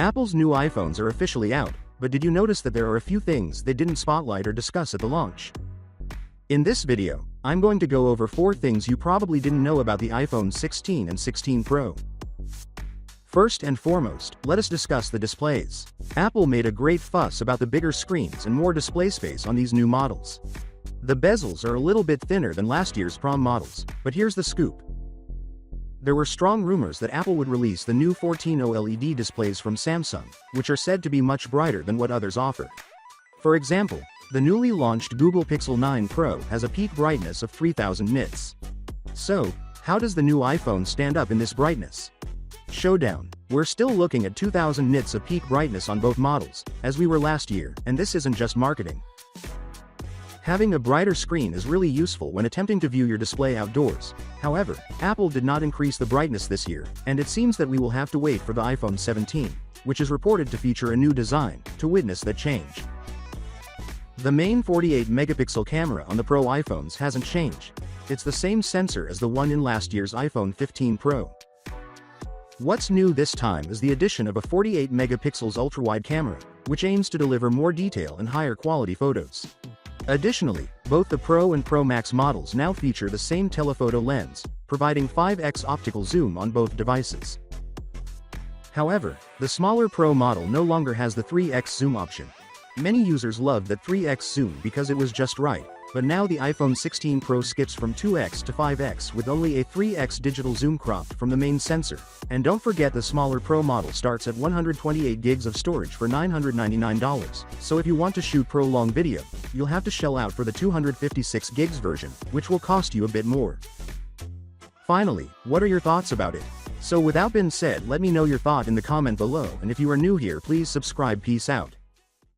Apple's new iPhones are officially out, but did you notice that there are a few things they didn't spotlight or discuss at the launch? In this video, I'm going to go over 4 things you probably didn't know about the iPhone 16 and 16 Pro. First and foremost, let us discuss the displays. Apple made a great fuss about the bigger screens and more display space on these new models. The bezels are a little bit thinner than last year's Prom models, but here's the scoop. There were strong rumors that Apple would release the new 14.0 OLED displays from Samsung, which are said to be much brighter than what others offer. For example, the newly launched Google Pixel 9 Pro has a peak brightness of 3000 nits. So, how does the new iPhone stand up in this brightness? Showdown. We're still looking at 2000 nits of peak brightness on both models, as we were last year, and this isn't just marketing. Having a brighter screen is really useful when attempting to view your display outdoors. However, Apple did not increase the brightness this year, and it seems that we will have to wait for the iPhone 17, which is reported to feature a new design, to witness that change. The main 48-megapixel camera on the Pro iPhones hasn't changed. It's the same sensor as the one in last year's iPhone 15 Pro. What's new this time is the addition of a 48-megapixels ultra-wide camera, which aims to deliver more detail and higher quality photos. Additionally, both the Pro and Pro Max models now feature the same telephoto lens, providing 5x optical zoom on both devices. However, the smaller Pro model no longer has the 3x zoom option. Many users loved that 3x zoom because it was just right, but now the iPhone 16 Pro skips from 2x to 5x with only a 3x digital zoom cropped from the main sensor. And don't forget, the smaller Pro model starts at 128 gigs of storage for $999, so if you want to shoot pro long video, you'll have to shell out for the 256 gigs version, which will cost you a bit more. Finally, what are your thoughts about it? So without being said, let me know your thought in the comment below, and if you are new here, please subscribe. Peace out.